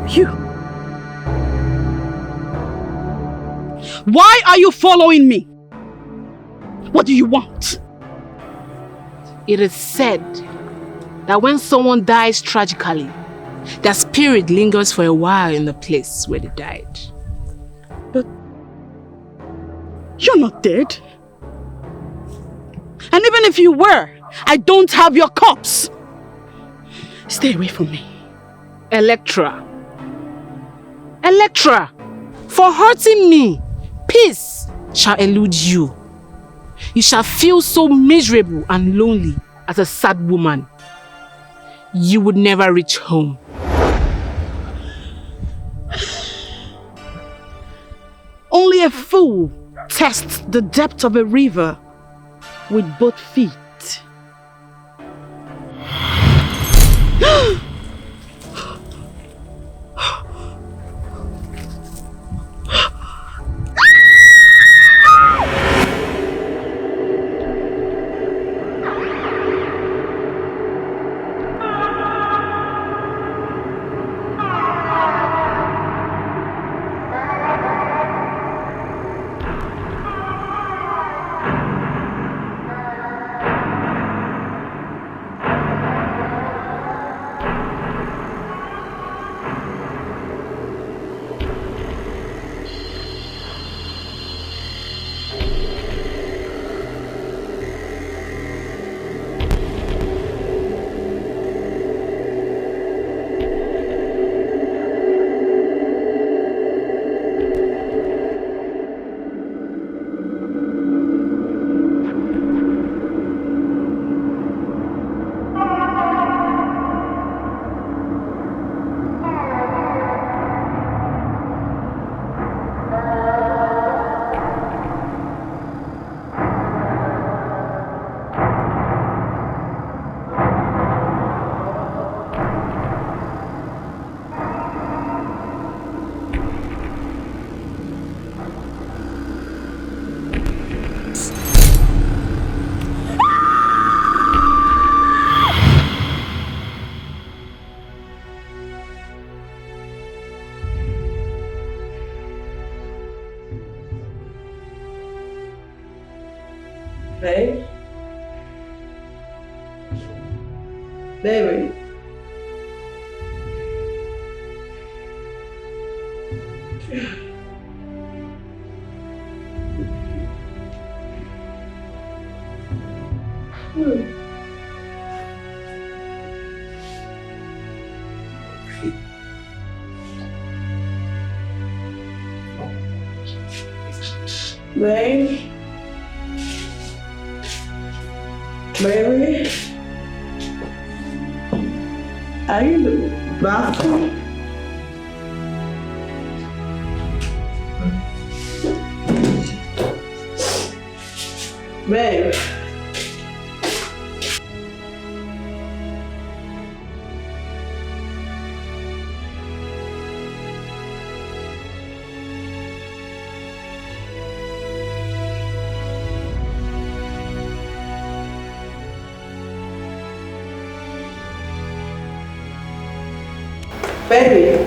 You. Why are you following me? What do you want? It is said that when someone dies tragically, their spirit lingers for a while in the place where they died. But you're not dead. And even if you were, I don't have your corpse. Stay away from me. Electra, for hurting me, peace shall elude you. You shall feel so miserable and lonely as a sad woman. You would never reach home. Only a fool tests the depth of a river with both feet. Babe? Baby? Babe? Baby? Are you in the bathroom? Babe? Baby.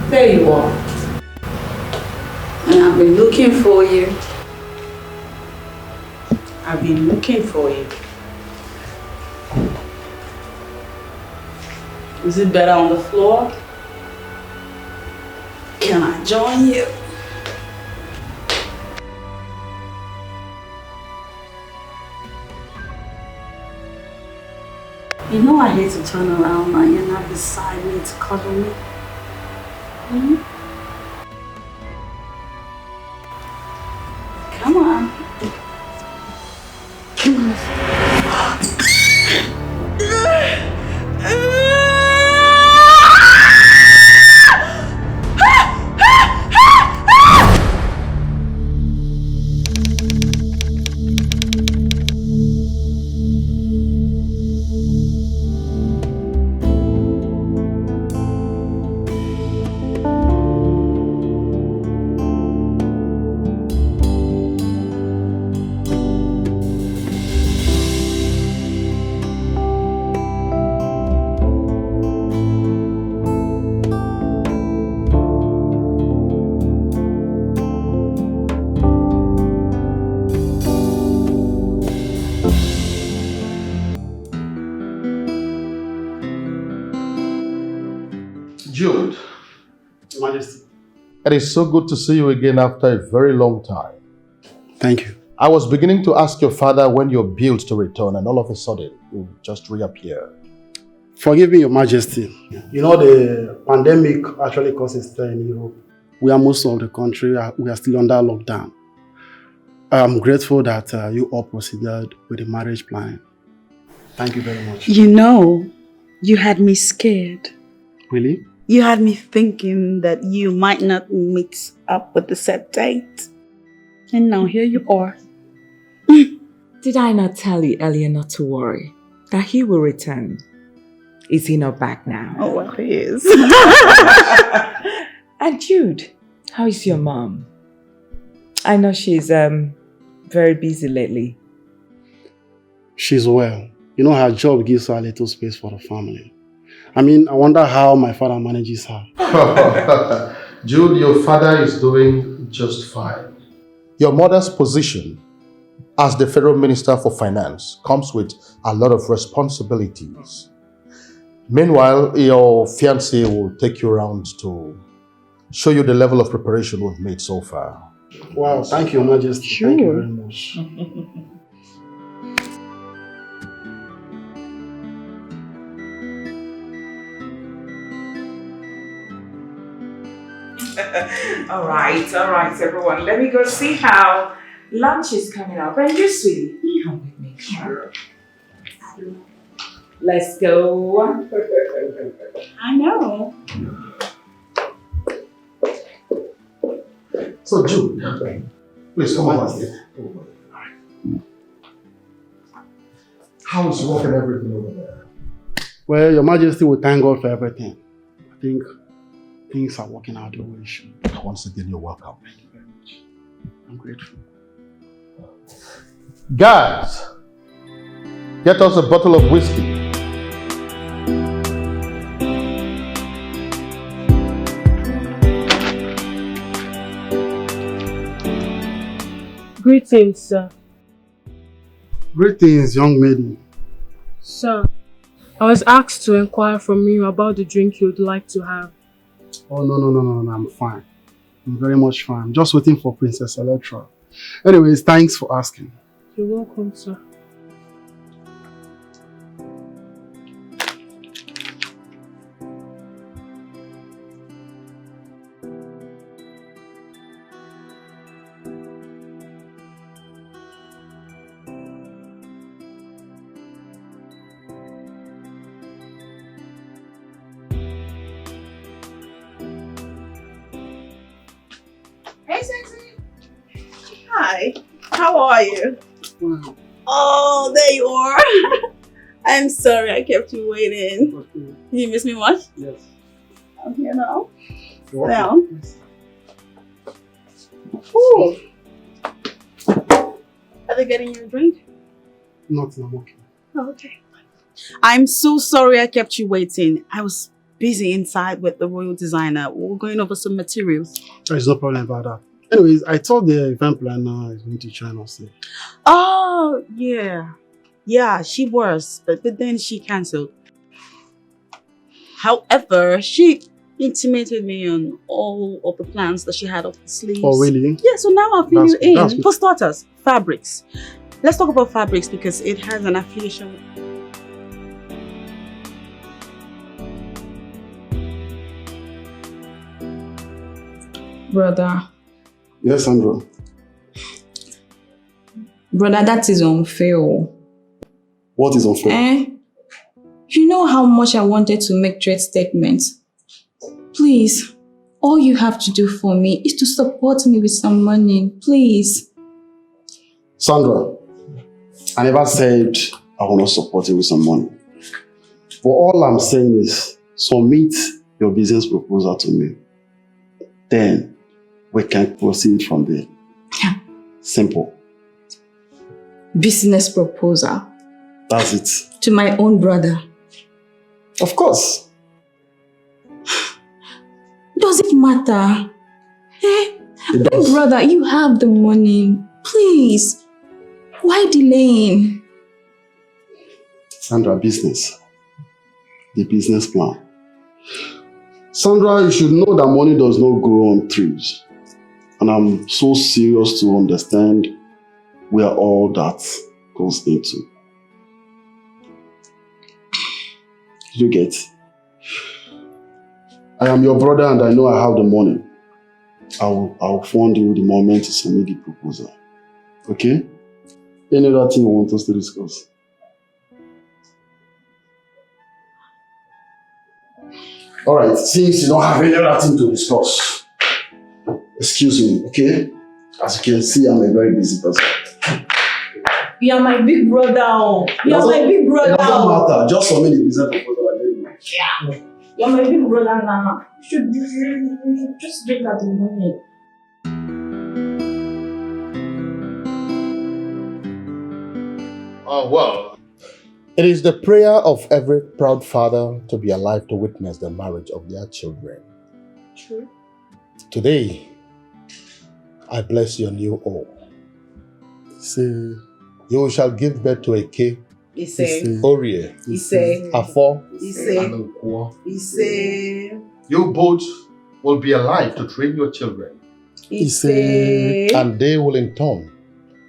There you are. And I've been looking for you. I've been looking for you. Is it better on the floor? Can I join you? You know I hate to turn around and you're not beside me to cuddle me. Come on. Majesty. It is so good to see you again after a very long time. Thank you. I was beginning to ask your father when you're built to return, and all of a sudden, you just reappear. Forgive me, Your Majesty. You know, the pandemic actually caused a stir in Europe. Where most of the country, we are still under lockdown. I'm grateful that you all proceeded with the marriage plan. Thank you very much. You know, you had me scared. Really? You had me thinking that you might not meet up with the set date. And now here you are. Did I not tell you earlier not to worry? That he will return. Is he not back now? Oh, well, he is. And Jude, how is your mom? I know she's very busy lately. She's well. You know, her job gives her a little space for the family. I mean, I wonder how my father manages her. Jude, your father is doing just fine. Your mother's position as the Federal Minister for Finance comes with a lot of responsibilities. Meanwhile, your fiancé will take you around to show you the level of preparation we've made so far. Wow, thank you, Your Majesty. Sure. Thank you very much. All right, everyone. Let me go see how lunch is coming up. And you, sweetie, come with me. Sure. Let's go. I know. So, Jude, please come over here. How is work and everything over there? Well, Your Majesty will thank God for everything. I think things are working out the way it should. Once again, you're welcome. Thank you very much. I'm grateful. Guys, get us a bottle of whiskey. Greetings, sir. Greetings, young maiden. Sir, I was asked to inquire from you about the drink you'd like to have. Oh, no, I'm fine. I'm very much fine. I'm just waiting for Princess Electra. Anyways, thanks for asking. You're welcome, sir. Hey, sexy. Hi. How are you? Wow. Oh, there you are. I'm sorry I kept you waiting. Okay. Did you miss me much? Yes. I'm here now. You're Now. welcome. Yes. Ooh. Are they getting you a drink? Nothing, I'm okay. Oh, okay. I'm so sorry I kept you waiting. I was busy inside with the royal designer. We were going over some materials. There's no problem about that. Anyways, I told the event planner is going to join us here. Oh, yeah. Yeah, she was, but then she cancelled. However, she intimated me on all of the plans that she had up the sleeves. Oh, really? Yeah, so now I'll fill That's you good, that's in. good. For starters, fabrics. Let's talk about fabrics because it has an affiliation with... Brother, Yes, Sandra. that is unfair. What is unfair? You know how much I wanted to make trade statements. Please, all you have to do for me is to support me with some money, please. Sandra, I never said I will not support you with some money. But all I'm saying is submit your business proposal to me. Then we can proceed from there. Simple. Business proposal That's it. to my own brother. Of course. Does it matter? It does. Brother, you have the money. Please, why delaying? Sandra, business. The business plan. Sandra, you should know that money does not grow on trees. And I'm so serious to understand where all that goes into. You get? I am your brother and I know I have the money. I'll fund you the moment you submit the proposal. Okay? Any other thing you want us to discuss? Alright, since you don't have any other thing to discuss, excuse me, okay? As you can see, I'm a very busy person. You are my big brother. You are my big brother. It doesn't matter, just submit the business proposal and let me know. Yeah. You are my big brother now. You should just look at the money. Oh, well. It is the prayer of every proud father to be alive to witness the marriage of their children. True. Today, I bless your new home. Say, You shall give birth to a K, Ise. Orie, Ise. Afo, Ise. and Nkwo. Ise. You both will be alive to train your children, Ise. and they will in turn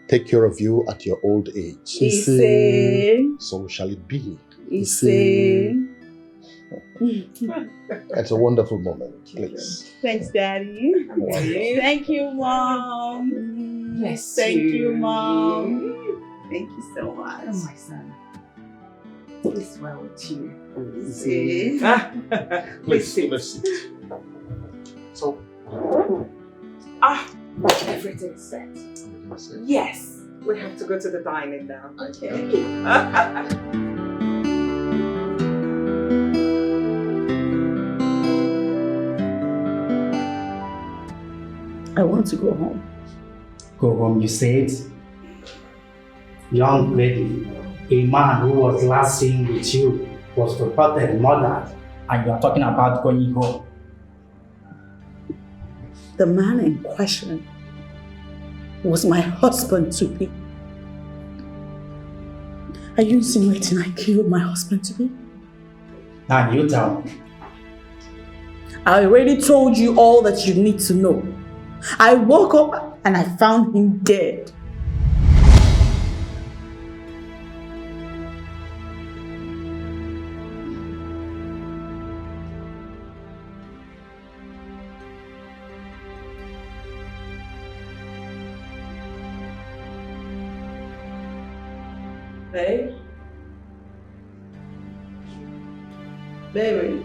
take care of you at your old age. Ise. So shall it be. Ise. It's a wonderful moment, please. Thanks, Daddy. Thank you, Mom. Bless Thank you. you, Mom. Thank you so much. Oh, my son. It's well with you. Ise. Please, let's sit. So, Everything's set. Yes. We have to go to the dining now. Okay. I want to go home. Go home, you said? Young lady, a man who was last seen with you was reported murdered, and you are talking about going home. The man in question was my husband to be. Are you insinuating I killed my husband to be? Now you tell me. I already told you all that you need to know. I woke up and I found him dead. Babe? Baby?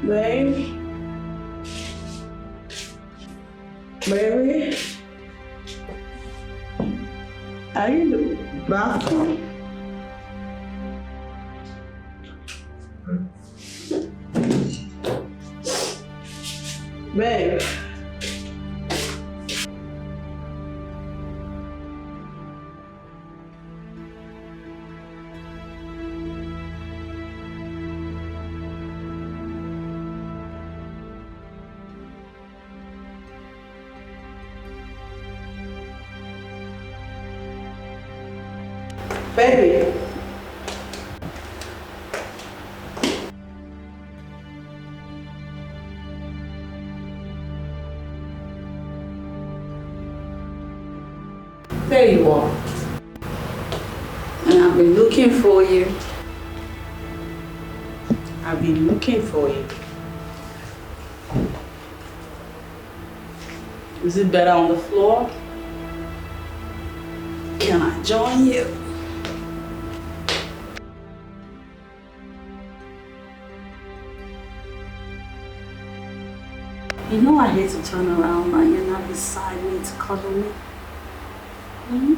Baby? Baby? Are you in the bathroom? Babe? Baby? There you are. And I've been looking for you. I've been looking for you. Is it better on the floor? Can I join you? You know I hate to turn around and you're not beside me to cuddle me. Hmm?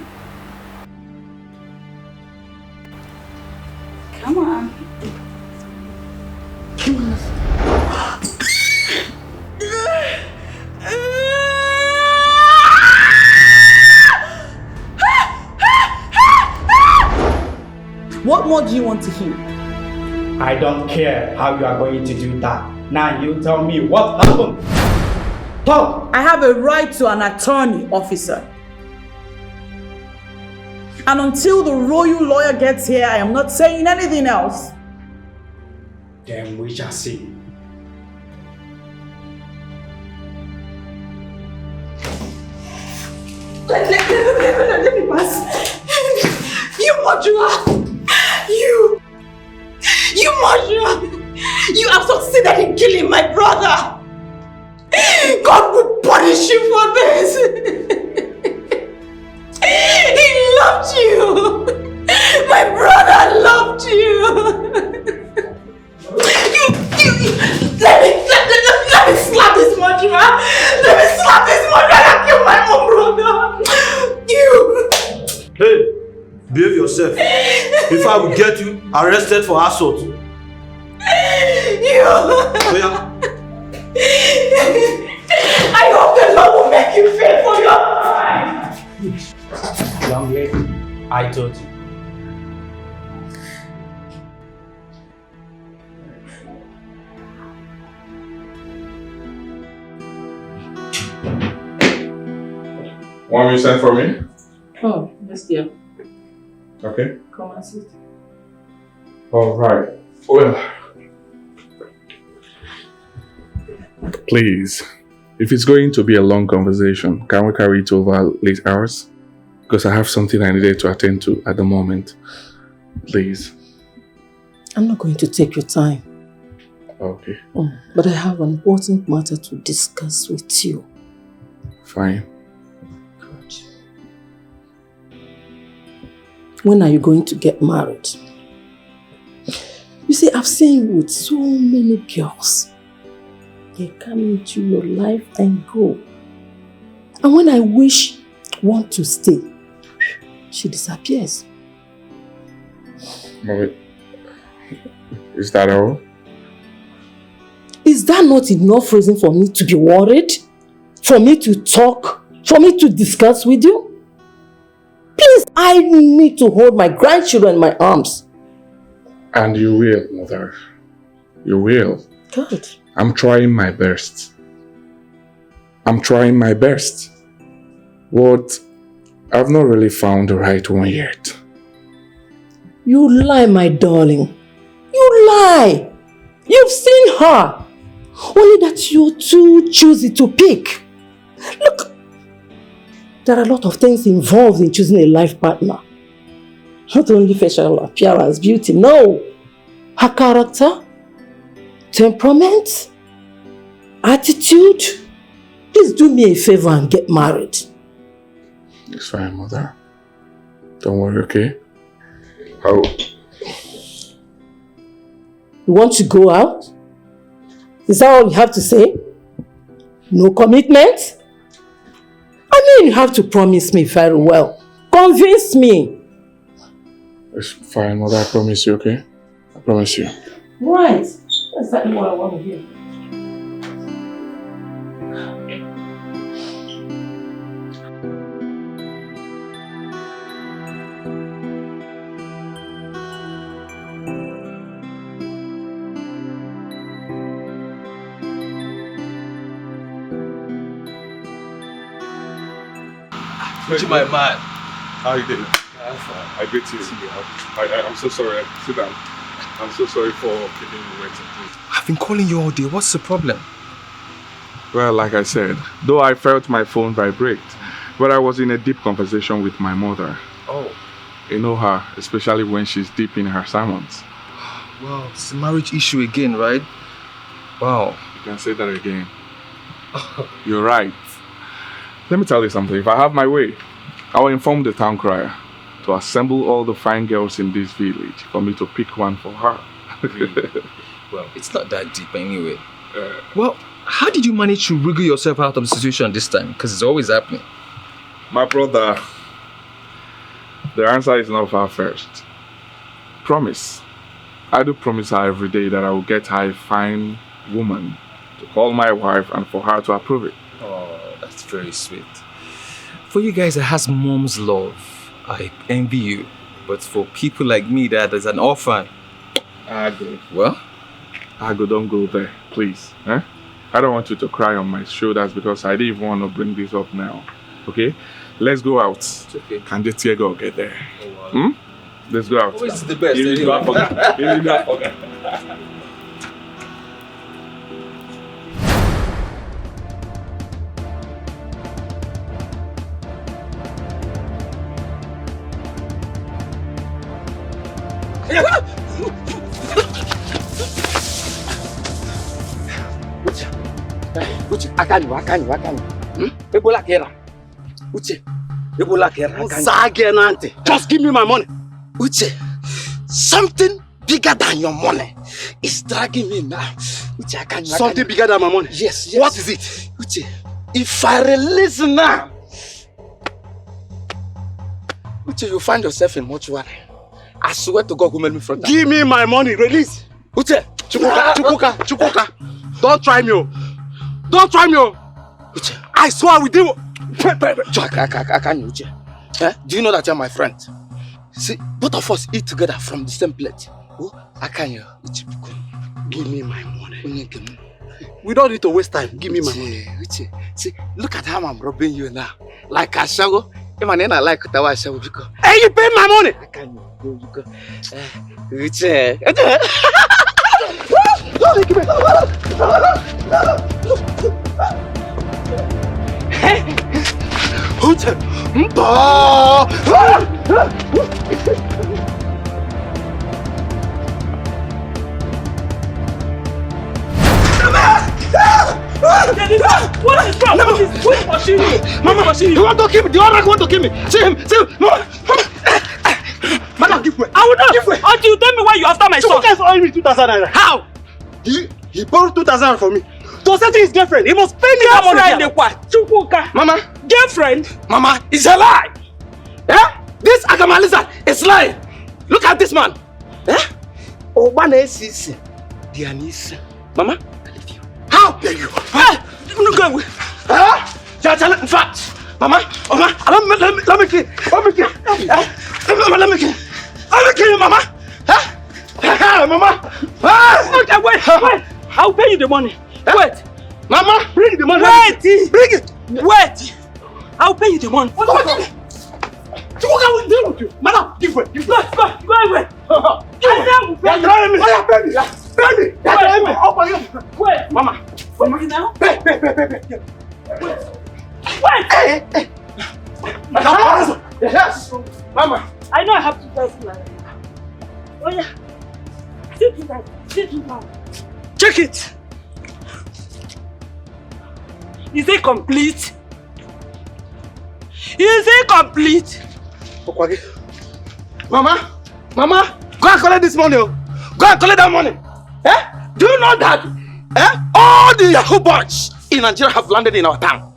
Come on. Come on. What more do you want to hear? I don't care how you are going to do that. Now you tell me what happened. Talk! I have a right to an attorney, officer. And until the royal lawyer gets here, I am not saying anything else. Then we shall see. Let me pass. You murderer! You murderer! You have succeeded in killing my brother! God will punish you for this! He loved you! My brother loved you! Let me slap this murderer! Let me slap this murderer that killed my own brother! You! Hey! Behave yourself. If I will get you arrested for assault. You! Oh, yeah. I hope the Lord will make you pay for your crime! Young lady, I told you. Want me to send for me? Oh, yes, dear. Okay. Come and sit. All right. Well, please, if it's going to be a long conversation, can we carry it over late hours? Because I have something I needed to attend to at the moment. Please. I'm not going to take your time. Okay. But I have an important matter to discuss with you. Fine. Good. When are you going to get married? You see, I've seen you with so many girls. They come into your life and go. And when I wish one to stay, she disappears. Wait. Is that all? Is that not enough reason for me to be worried? For me to talk? For me to discuss with you? Please, I need to hold my grandchildren in my arms. And you will, Mother. You will. Good. I'm trying my best. I'm trying my best. What? I've not really found the right one yet. You lie, my darling. You lie. You've seen her. Only that you're too choosy to pick. Look, there are a lot of things involved in choosing a life partner. Not only facial appearance, beauty, no. Her character, temperament, attitude. Please do me a favor and get married. It's fine, Mother. Don't worry, okay? How? You want to go out? Is that all you have to say? No commitment? I mean, you have to promise me very well. Convince me. It's fine, Mother. I promise you, okay? I promise you. Right. That's exactly what I want to hear. My man. How are you doing? I greet you. I'm so sorry. Sit down. I'm so sorry for keeping you waiting. I've been calling you all day. What's the problem? Well, like I said, though I felt my phone vibrate, but I was in a deep conversation with my mother. Oh. You know her, especially when she's deep in her sermons. Wow, it's a marriage issue again, right? Wow. You can say that again. You're right. Let me tell you something. If I have my way, I will inform the town crier to assemble all the fine girls in this village for me to pick one for her. Really? Well, it's not that deep anyway. Well, how did you manage to wriggle yourself out of the situation this time? Because it's always happening. My brother, the answer is not far-fetched. Promise. I do promise her every day that I will get her a fine woman to call my wife and for her to approve it. Oh, that's very sweet. For you guys that has mom's love, I envy you. But for people like me that is an orphan, Ago. well, Ago, don't go there, please. Eh? I don't want you to cry on my shoulders because I didn't even want to bring this up now. Okay? Let's go out. it's okay. Can the tear go get there? Oh, wow. Let's go out. Always the best. Here we go. Here we go. Uche, akani. Ebola kera. Uche, Ebola kera. Just give me my money. Uche, something bigger than your money is dragging me now. Uche, akani. Something bigger than my money? Yes. What is it? Uche, if I release now, Uche, you find yourself in mortuary. I swear to God who made me from that. Give me my money, release. Uche, Chukwuka. Don't try me. Don't try me. Uche, I swear we do. I can't, Uche. Eh? Do you know that you're my friend? See, both of us eat together from the same plate. Oh, I can't. Uche, give me my money. We don't need to waste time. Give me my money. Uche, see, look at how I'm robbing you now. Like a shago. I like Tawa shago because. Hey, you pay my money. I can't. You go. Uche. Uche. What is wrong? Who is pushing you? Mama, you want to kill me? The other want to kill me. See him. Mama. Madam, give way. I will not give way until you tell me why you after my son. Chukwuka owing me 2,000 naira. How? He borrowed 2,000 from me. To settle his girlfriend, he must pay me that money. Chukwuka. Mama. Girlfriend? Mama, it's a lie. Eh? This Agamaliza is lying. Look at this man. Eh? Obana is Dianise. Mama, I leave you. How dare you? Hey, no go away. Huh? In fact, Mama, let me kill. Let me kill you, Mama. Huh? Mama. Okay, wait. I'll pay you the money. Wait. Mama, bring the money. Wait. Bring it. Wait. I'll pay you the money. What will deal with you? Madam, give way. Go away. You're trying me. Pay me. You're trying me. Wait. Mama. Now? Pay. Wait. Hey. Madam, yes. Mama. I know I have to tell you like that. Oh yeah. Sit down. Check it. Is it complete? Okwagi. Mama, go and collect this money. Go and collect that money. Eh? Do you know that? All the Yahoo boys in Nigeria have landed in our town.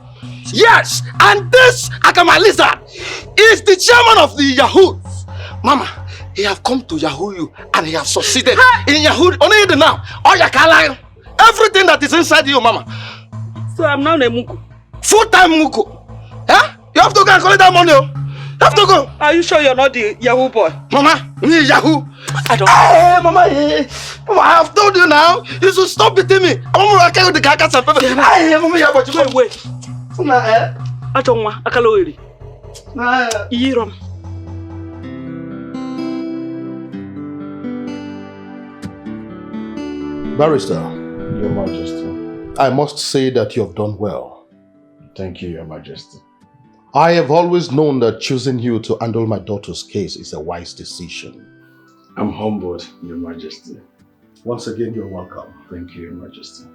Yes, and this Akamaliza is the chairman of the Yahoos. Mama, he have come to Yahoo you and he have succeeded in Yahoo. Only the now. All your color, everything that is inside you, Mama. So I'm now a muku. Full-time muku. Eh? You have to go and collect that money. You have to go. Are you sure you're not the Yahoo boy? Mama, me Yahoo. I don't. Hey, Mama, I have told you now. You should stop beating me. I'm going to carry the carcass and pepper. Hey, Mama, you have to wait. I don't want. I can't wait. Iram. Barrister, Your Majesty. I must say that you have done well. Thank you, Your Majesty. I have always known that choosing you to handle my daughter's case is a wise decision. I'm humbled, Your Majesty. Once again, you're welcome. Thank you, Your Majesty.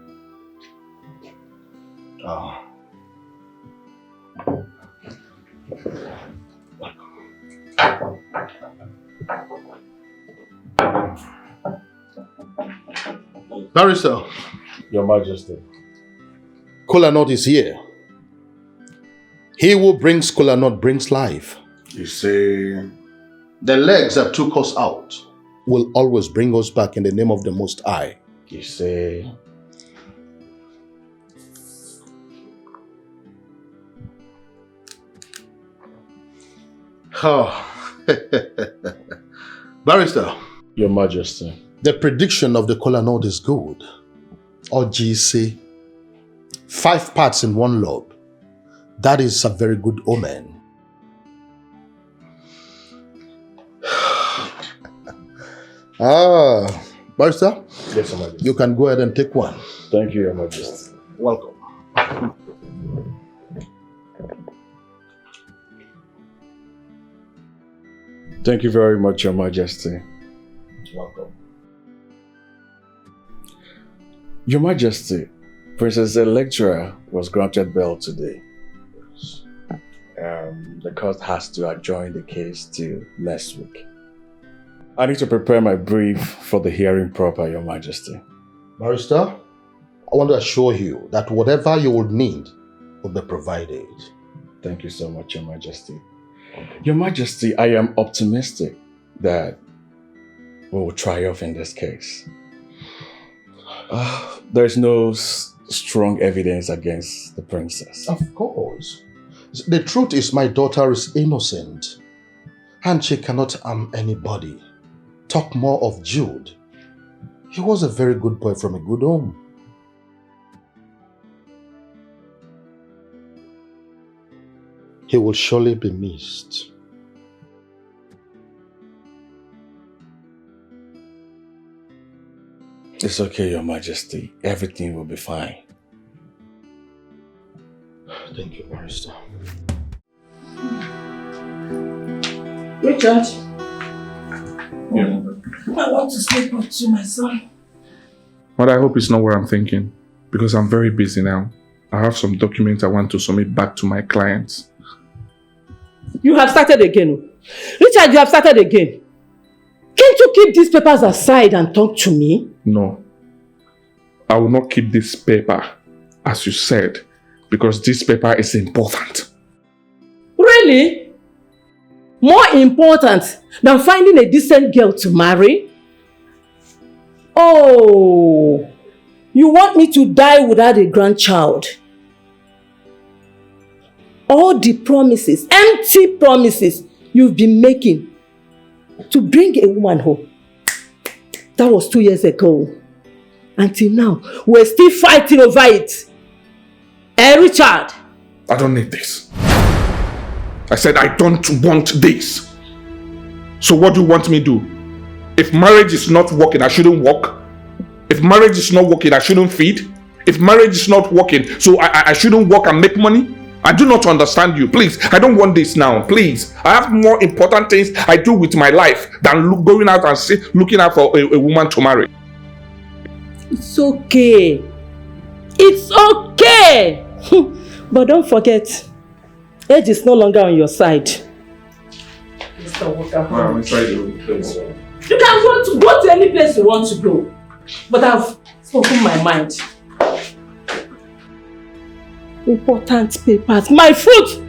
Barrister, Your Majesty. Kolanot is here. He who brings Kolanot brings life. You say... The legs that took us out will always bring us back in the name of the Most High. You say... Oh, Barrister. Your Majesty. The prediction of the Kola Nord is good. Or GC, 5 parts in 1 lobe. That is a very good omen. Barrister? Yes, Your Majesty. You can go ahead and take one. Thank you, Your Majesty. Welcome. Thank you very much, Your Majesty. Welcome. Your Majesty, Princess Electra was granted bail today. The court has to adjourn the case till next week. I need to prepare my brief for the hearing proper, Your Majesty. Barrister, I want to assure you that whatever you would need will be provided. Thank you so much, Your Majesty. Your Majesty, I am optimistic that we will triumph in this case. There's no strong evidence against the princess. Of course. The truth is my daughter is innocent and she cannot harm anybody. Talk more of Jude. He was a very good boy from a good home. He will surely be missed. It's okay, Your Majesty. Everything will be fine. Thank you, Barrister. Richard. Yeah. I want to sleep up to my son. But I hope it's not what I'm thinking, because I'm very busy now. I have some documents I want to submit back to my clients. You have started again. Richard, you have started again. Can't you keep these papers aside and talk to me? No. I will not keep this paper, as you said, because this paper is important. Really? More important than finding a decent girl to marry? Oh, you want me to die without a grandchild? All the promises, empty promises you've been making to bring a woman home. That was 2 years ago. Until now, we're still fighting over it. Richard? I don't need this. I said I don't want this. So what do you want me to do? If marriage is not working, I shouldn't work. If marriage is not working, I shouldn't feed. If marriage is not working, so I shouldn't work and make money? I do not understand you. Please, I don't want this now. Please. I have more important things I do with my life than going out and looking out for a woman to marry. It's okay. It's okay. But don't forget, age is no longer on your side. Mr. Walker. I'm inside the place. You can go to any place you want to go. But I've spoken my mind. Important papers. My fruit!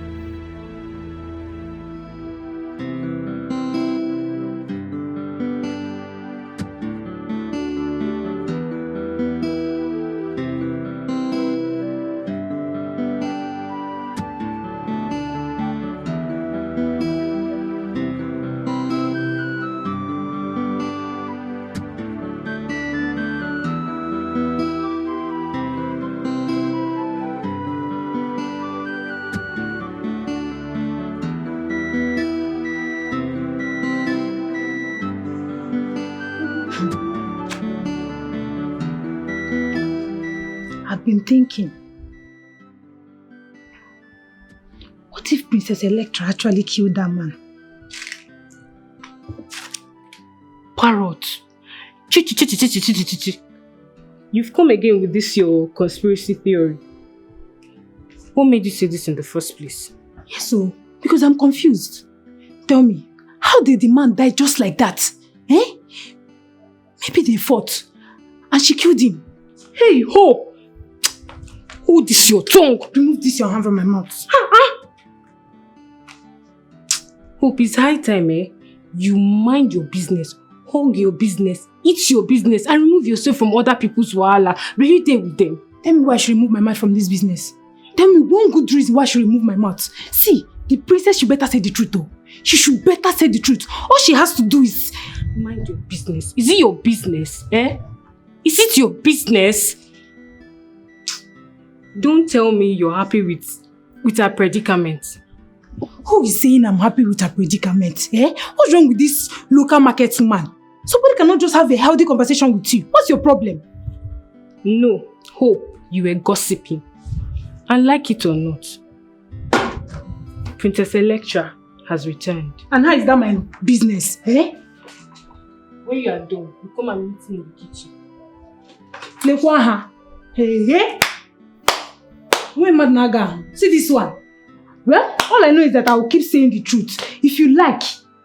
Been thinking, what if Princess Electra actually killed that man? Parrot. You've come again with this your conspiracy theory. What made you say this in the first place? Yes, so because I'm confused. Tell me, how did the man die just like that? Maybe they fought and she killed him. Hey, Hope! Hold this your tongue. Remove this your hand from my mouth. Hope, it's high time, you mind your business, hug your business, eat your business, and remove yourself from other people's wahala. Really there with them. Tell me why I should remove my mouth from this business. Tell me one good reason why I should remove my mouth. See, the princess should better say the truth though. She should better say the truth. All she has to do is mind your business. Is it your business? Eh? Is it your business? Don't tell me you're happy with her predicament. Who is saying I'm happy with her predicament? Eh? What's wrong with this local market woman? Somebody cannot just have a healthy conversation with you. What's your problem? No, Hope, you were gossiping. And like it or not, Princess Electra has returned. And how is that my business? Eh? When you are done, you come and meet me in the kitchen. Lekwaha. Hey. When Madnaga, see this one. Well, all I know is that I will keep saying the truth. If you like,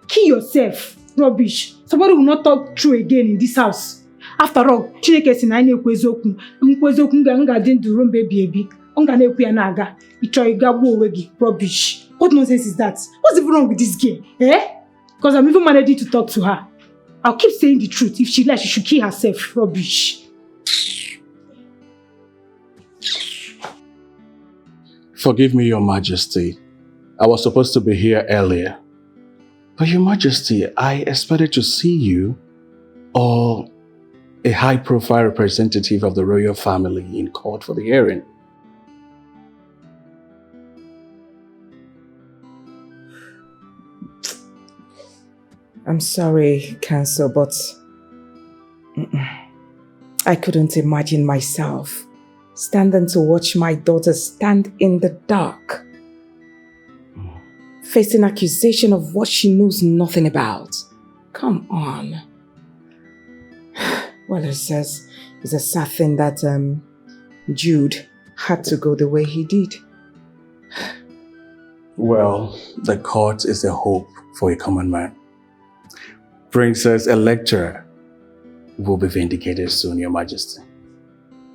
kill yourself. Rubbish. Somebody will not talk true again in this house. After all, Chineke si na anyị ekwu eziokwu. Nkwu eziokwu nga dị ndụ ruo mgbe ebi ebi. Ọ ga na-ekwu ya na-aga. Ịchọ ịga gbuo onwe gị. Rubbish. What nonsense is that? What's even wrong with this girl? Eh? Because I'm even managing to talk to her. I'll keep saying the truth. If she likes, she should kill herself. Rubbish. Forgive me, Your Majesty. I was supposed to be here earlier. But Your Majesty, I expected to see you or a high-profile representative of the royal family in court for the hearing. I'm sorry, Counsel, but I couldn't imagine myself standing to watch my daughter stand in the dark, facing accusation of what she knows nothing about. Come on. Well, it's a sad thing that Jude had to go the way he did. Well, the court is a hope for a common man. Princess Electra will be vindicated soon, Your Majesty.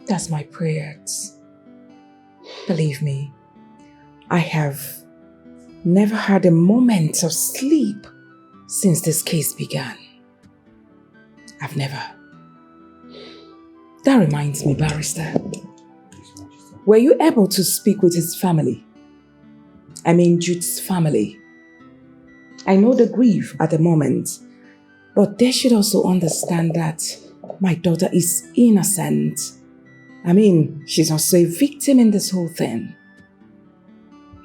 That's my prayers. Believe me, I have never had a moment of sleep since this case began. I've never. That reminds me, Barrister. Were you able to speak with his family? I mean, Jude's family. I know the grief at the moment, but they should also understand that my daughter is innocent. I mean, she's also a victim in this whole thing.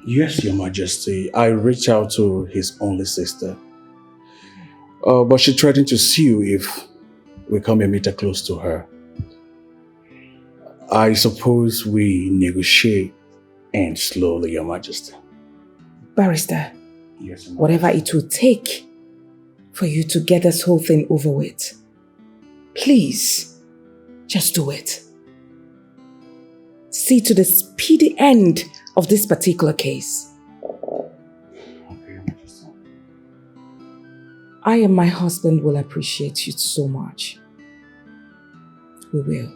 Yes, Your Majesty. I reached out to his only sister. But she threatened to sue if we come a meter close to her. I suppose we negotiate and slowly, Your Majesty. Barrister, yes, whatever it will take for you to get this whole thing over with, please, just do it. See to the speedy end of this particular case. I and my husband will appreciate you so much. We will.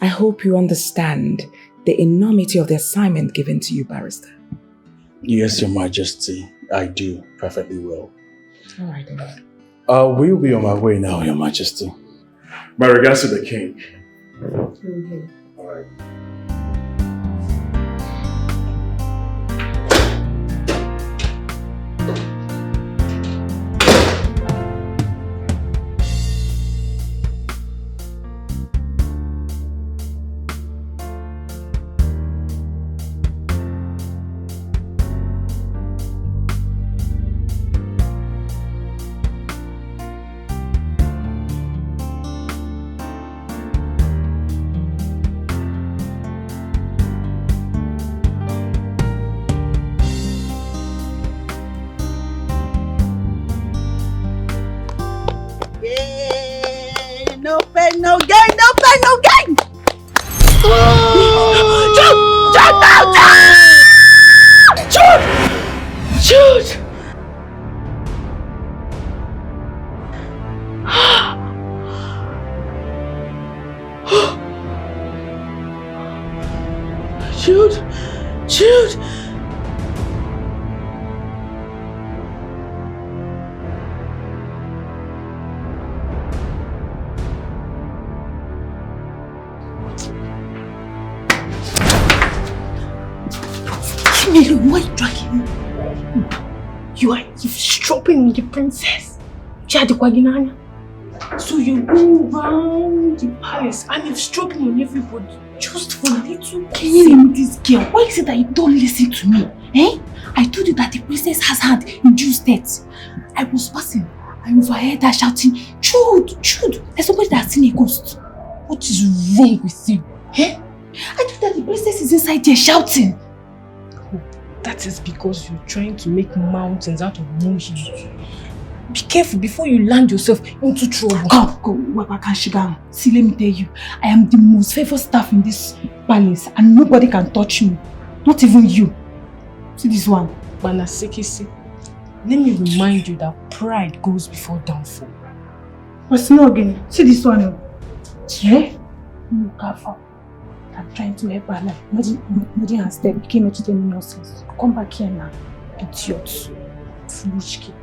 I hope you understand the enormity of the assignment given to you, Barrister. Yes, Your Majesty. I do perfectly well. All right, then. We'll be on my way now, Your Majesty. My regards to the king. Mm-hmm. All right. No pain, no gain, no pain, no gain! Jude! Jude, no! Jude! Jude! Jude! Jude! Mary, why are you dragging me? You are eavesdropping on the princess. So you go round the palace and eavesdropping on everybody just for little. Can you hear me, this girl? Why is it that you don't listen to me? Eh? I told you that the princess has had induced death. I was passing. I overheard her shouting, Jude, Jude. There's somebody that has seen a ghost. What is wrong with you? Eh? I told that the princess is inside there shouting. Oh, that is because you're trying to make mountains out of molehills. Be careful before you land yourself into trouble. Go. See, let me tell you, I am the most favored staff in this palace and nobody can touch me. Not even you. See this one. Banasekisi. Let me remind you that pride goes before downfall. What's not again? See this one. Eh? No, careful. I'm trying to help her. Like, imagine her step became a chicken in nonsense. Come back here now. Idiot. Foolish kid.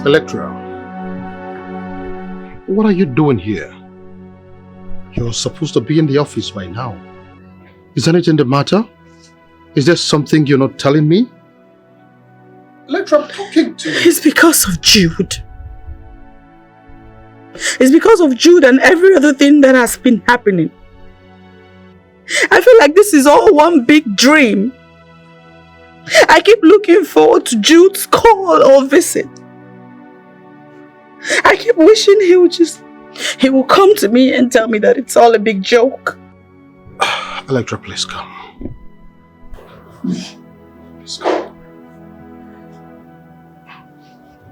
Electra, what are you doing here? You're supposed to be in the office by now. Is anything the matter? Is there something you're not telling me? Electra, I'm talking to you. It's because of Jude. It's because of Jude and every other thing that has been happening. I feel like this is all one big dream. I keep looking forward to Jude's call or visit. I keep wishing he will come to me and tell me that it's all a big joke. Electra, please come. Please come.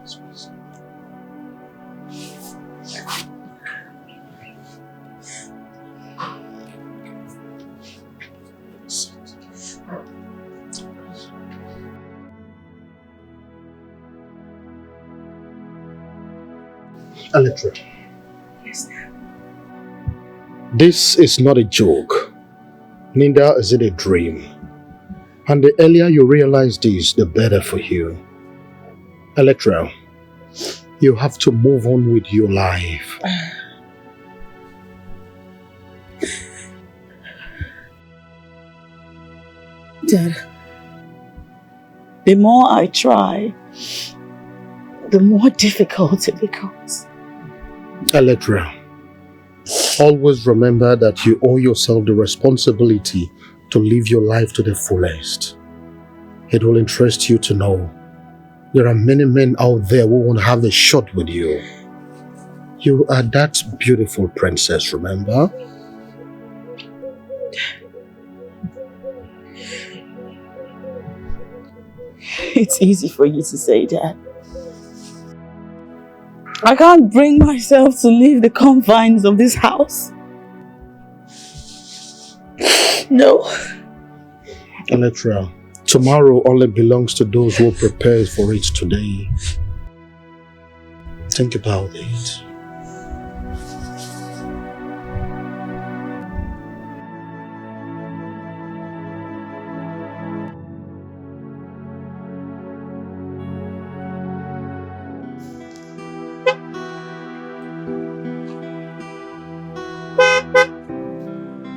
Please. Electra. Yes, sir. This is not a joke. Neither is it a dream. And the earlier you realize this, the better for you. Electra, you have to move on with your life. Dad, the more I try, the more difficult it becomes. Electra, always remember that you owe yourself the responsibility to live your life to the fullest. It will interest you to know there are many men out there who won't have a shot with you. You are that beautiful princess, remember? It's easy for you to say that. I can't bring myself to leave the confines of this house. No. Electra, tomorrow only belongs to those who prepare for it today. Think about it.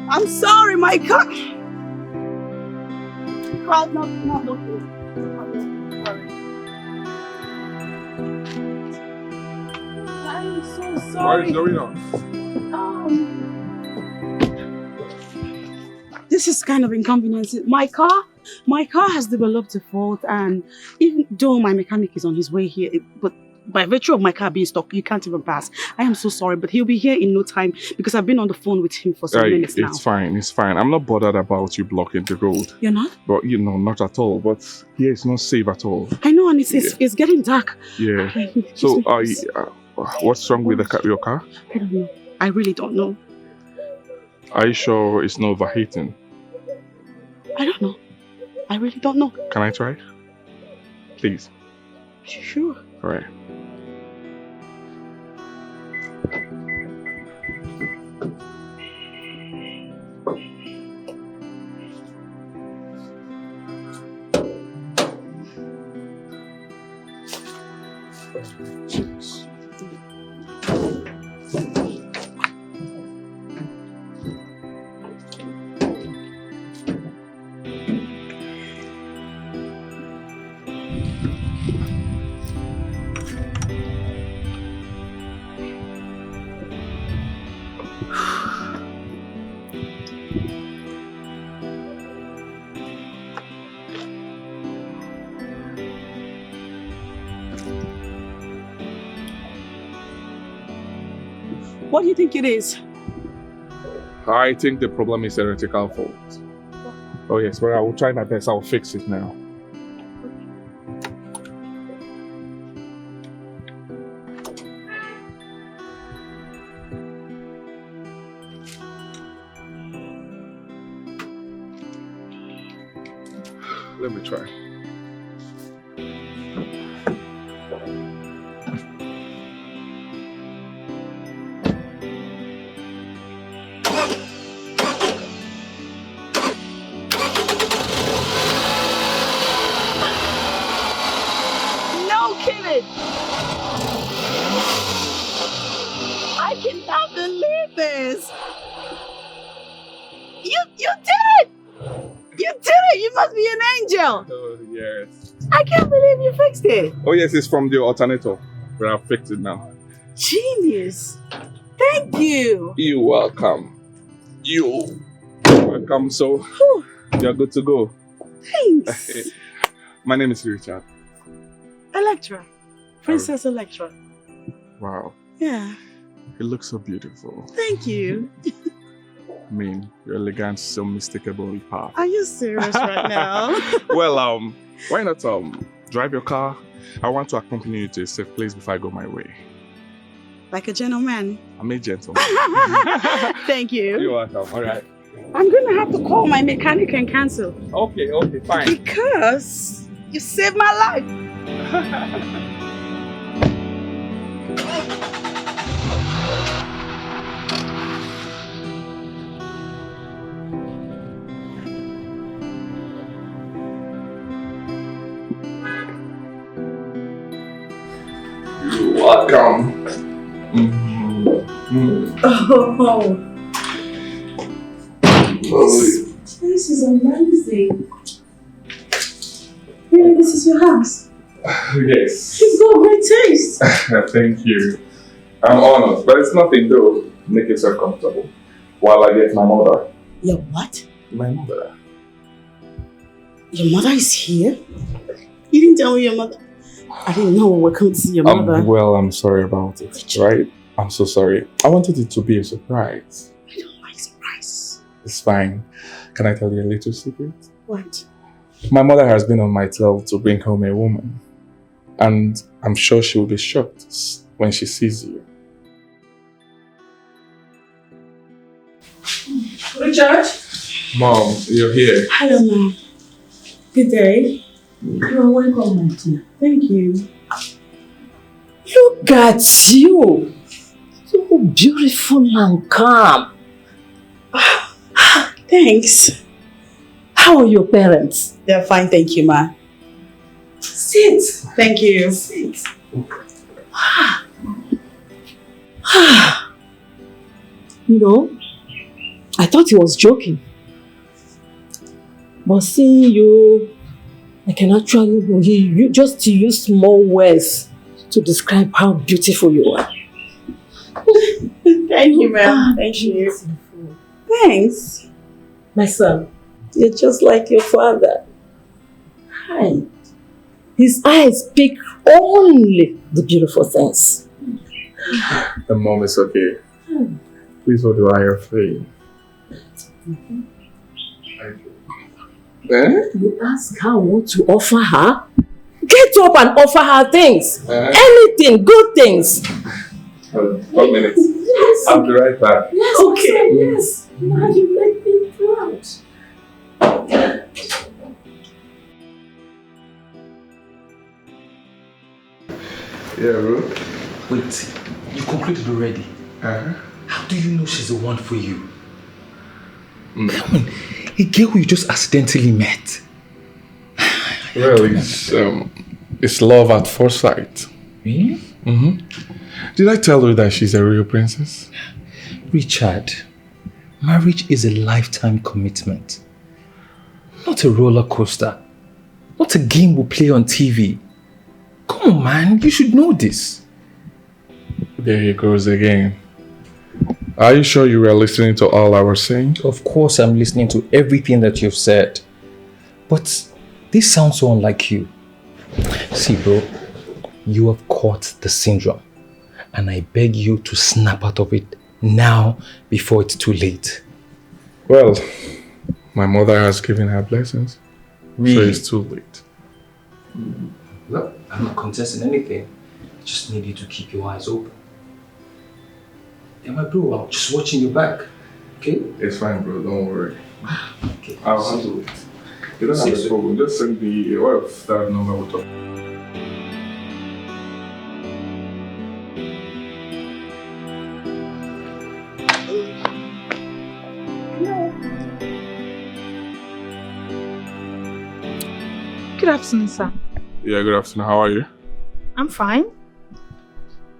I'm sorry, my car. No. I'm so sorry. What is going on? This is kind of inconvenience. My car has developed a fault, and even though my mechanic is on his way here, but by virtue of my car being stuck, you can't even pass. I am so sorry, but he'll be here in no time because I've been on the phone with him for some minutes now. It's fine. I'm not bothered about you blocking the road. You're not? But not at all. But here it's not safe at all. I know, and it's getting dark. Yeah. So, what's wrong with your car? I don't know. I really don't know. Are you sure it's not overheating? I don't know. I really don't know. Can I try? Please. Sure. All right. What do you think it is? I think the problem is theoretical fault. Oh yes, but I will try my best. I will fix it now. Let me try. No kidding! I cannot believe this! You did it! You did it! You must be an angel! Oh yes. I can't believe you fixed it! Oh yes, it's from the alternator. But I'll fix it now. Genius! Thank you! You're welcome. You're welcome. So you're good to go. Thanks! My name is Richard. Electra. Princess Electra. Wow. Yeah. You look so beautiful. Thank you. I mean, your elegance is so unmistakably powerful. Are you serious right now? Well, why not drive your car? I want to accompany you to a safe place before I go my way. Like a gentleman. I'm a gentleman. Thank you. You're welcome. All right. I'm gonna have to call my mechanic and cancel. Okay, fine. Because you saved my life. You're welcome. This is amazing. Really, this is your house? Yes. You've got great taste. Thank you. I'm honored, but it's nothing though. Make yourself comfortable while I get my mother. Your what? My mother. Your mother is here? You didn't tell me your mother. I didn't know we were coming to see your mother. Well, I'm sorry about it, right? I'm so sorry. I wanted it to be a surprise. I don't like surprises. It's fine. Can I tell you a little secret? What? My mother has been on my tail to bring home a woman. And I'm sure she will be shocked when she sees you. Richard? Mom, you're here. Hello, Mom. Good day. You're welcome, my dear. Thank you. Look at you. So beautiful and calm. Thanks. How are your parents? They're fine, thank you, Ma. Sit. Thank you. Sit. You know, I thought he was joking. But seeing you, I can actually you just use small words to describe how beautiful you are. Thank you, ma'am. Thank you. Thanks. My son, you're just like your father. Hi. His eyes speak only the beautiful things. The mom is okay. Please hold your eye of faith. You ask her what to offer her? Get up and offer her things. Anything, good things. 1 minute. Yes. I'll be right back. Yes, okay. Yes. Now you make me proud. Yeah, bro. Wait, you concluded already? How do you know she's the one for you? Come on, a girl who you just accidentally met. Well, it's love at first sight. Really? Did I tell you that she's a real princess? Richard, marriage is a lifetime commitment. Not a roller coaster. Not a game we play on TV. Come on, man, you should know this. There he goes again. Are you sure you were listening to all I was saying? Of course I'm listening to everything that you've said. But this sounds so unlike you. See, bro, you have caught the syndrome. And I beg you to snap out of it now before it's too late. Well, my mother has given her blessings. Really? So it's too late. Look, I'm not contesting anything. I just need you to keep your eyes open. Yeah, my bro, I'm just watching your back. Okay? It's fine, bro. Don't worry. Okay. I'll handle it. You don't have a problem. Just send me a wife that number will talk. Good afternoon, sir. Yeah, good afternoon. How are you? I'm fine.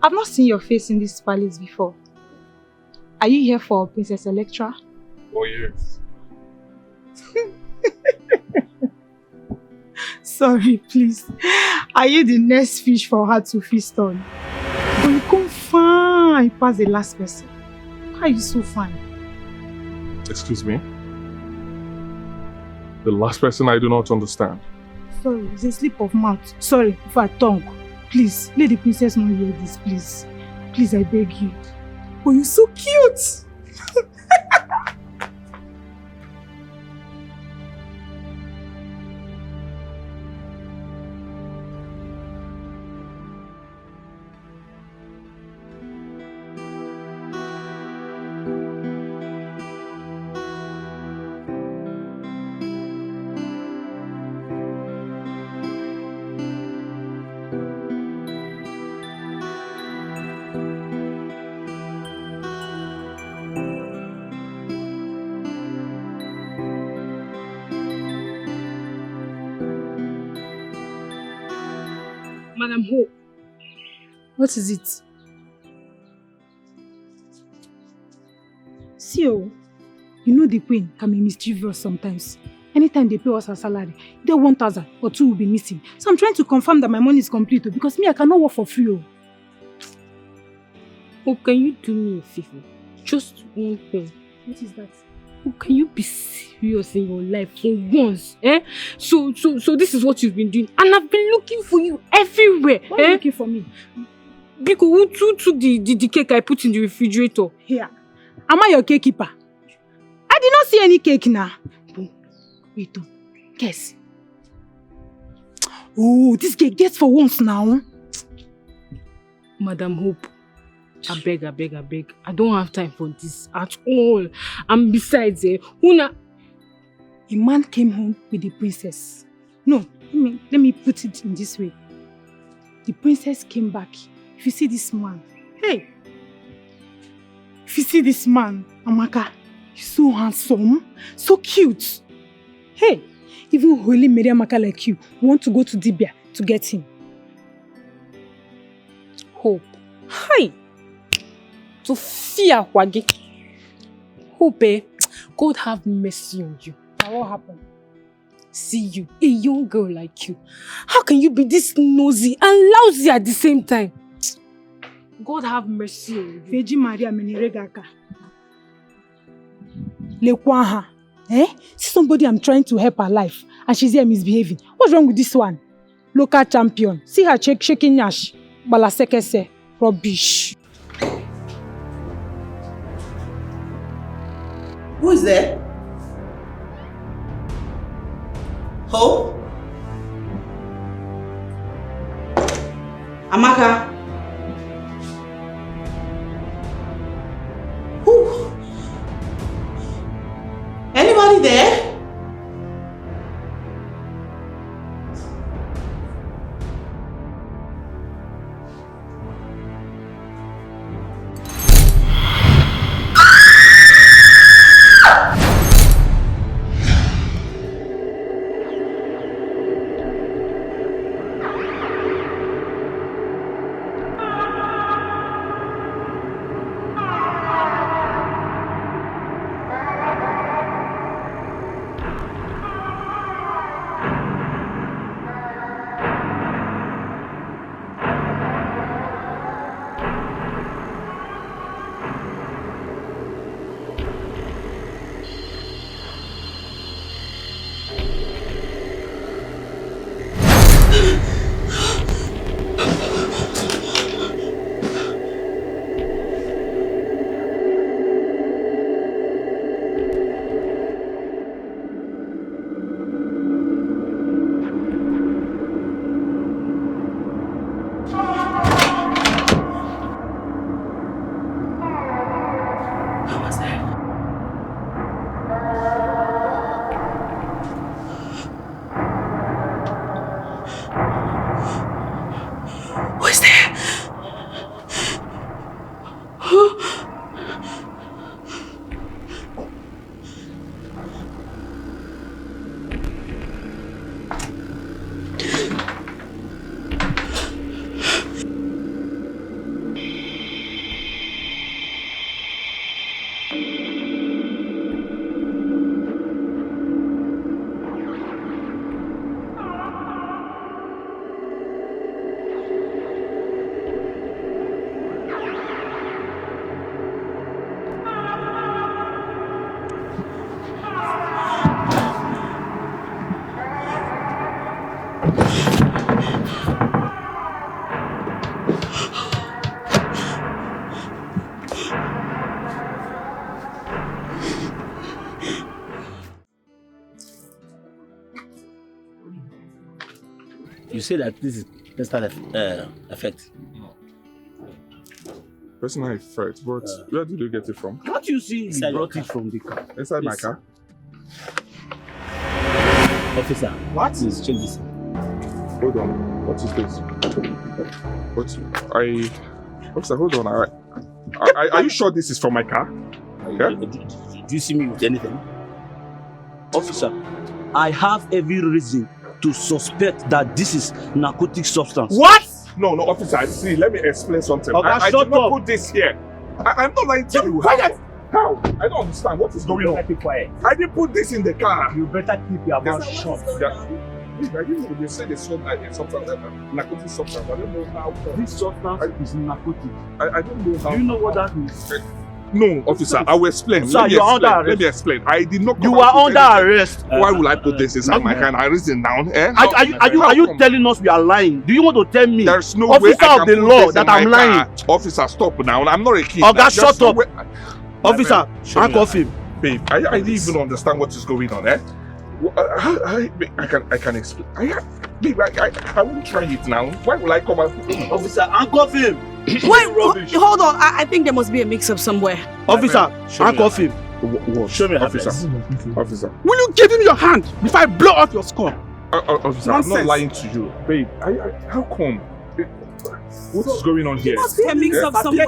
I've not seen your face in this palace before. Are you here for Princess Electra? Oh, yes. Sorry, please. Are you the next fish for her to feast on? But you come fine past the last person. Why are you so fine? Excuse me? The last person I do not understand. Sorry, it's a slip of mouth. Sorry, for a tongue. Please, let the princess not hear this, please. Please, I beg you. Oh, you're so cute! Madam Hope, what is it? See, you know the queen can be mischievous sometimes. Anytime they pay us our salary, either 1,000 or 2 will be missing. So I'm trying to confirm that my money is complete because me, I cannot work for free. Hope, can you do me a favor? Just one thing. What is that? Hope, can you be serious in your life for once? So this is what you've been doing. And I've been looking for you everywhere. Why are you looking for me? Because who took the cake I put in the refrigerator? Here. Am I your cake keeper? I did not see any cake now. Wait, guess. Oh, this cake gets for once now. Madam Hope, I beg. I don't have time for this at all. And besides, Una... A man came home with the princess. No, let me put it in this way. The princess came back. If you see this man, hey! If you see this man, Amaka, he's so handsome, so cute. Hey, even Holy Mary Amaka like you want to go to Dibia to get him. Hope. Hi! Sophia Wage. Hope, God have mercy on you. Now what happened? See you, a young girl like you. How can you be this nosy and lousy at the same time? God have mercy on you. Virgin Maria Meniregaka. Lekwaha. See somebody I'm trying to help her life and she's here misbehaving. What's wrong with this one? Local champion. See her shaking Nash. Balasekese. Rubbish. Who is there? Hope? Amaka? Who? Anybody there? You say that this is personal effect. Personal effect, but where did you get it from? Can't you see he brought it from the car? Inside my car? Officer, what? Please check this. Hold on. What is this? Officer, hold on. Are you sure this is from my car? Yeah? Do you see me with anything? Officer, I have every reason to suspect that this is narcotic substance. What? No, officer, see, let me explain something. Okay, I shut did not up. put this here. I'm not lying to you. Quiet. How? I don't understand what is going on. Keep quiet. I didn't put this in the car. You better keep your mouth shut. I didn't know they said it's something narcotic substance. I don't know how. This substance is narcotic. I don't know how. Do you know what that means? No, officer, I will explain. Sir, you are under arrest. Let me explain. I did not. You are under arrest. Why will I put this inside my car? I reason down. Are you telling us we are lying? Do you want to tell me? There's no officer way I can of the put law this that in my I'm lying. car. Officer, stop now. I'm not a kid. Oga, shut up. Officer, handcuff him. Babe, I didn't even understand what is going on. I can explain. Babe, I won't try it now. Why will I come out? Officer, handcuff him. Wait, hold on. I think there must be a mix-up somewhere. Officer, handcuff him. What? Show me, officer. Officer. Will you give him your hand before I blow off your skull? Officer, I'm not lying to you. Babe, how come? What is going on here? There must be a mix-up somewhere.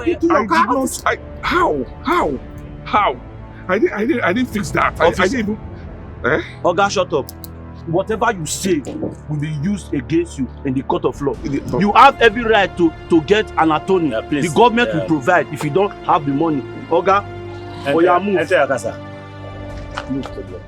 How? I didn't fix that. I didn't even. Oga, shut up. Whatever you say will be used against you in the court of law. You have every right to get an attorney. The government will provide if you don't have the money. Oga, move. Enter your casa. Move to the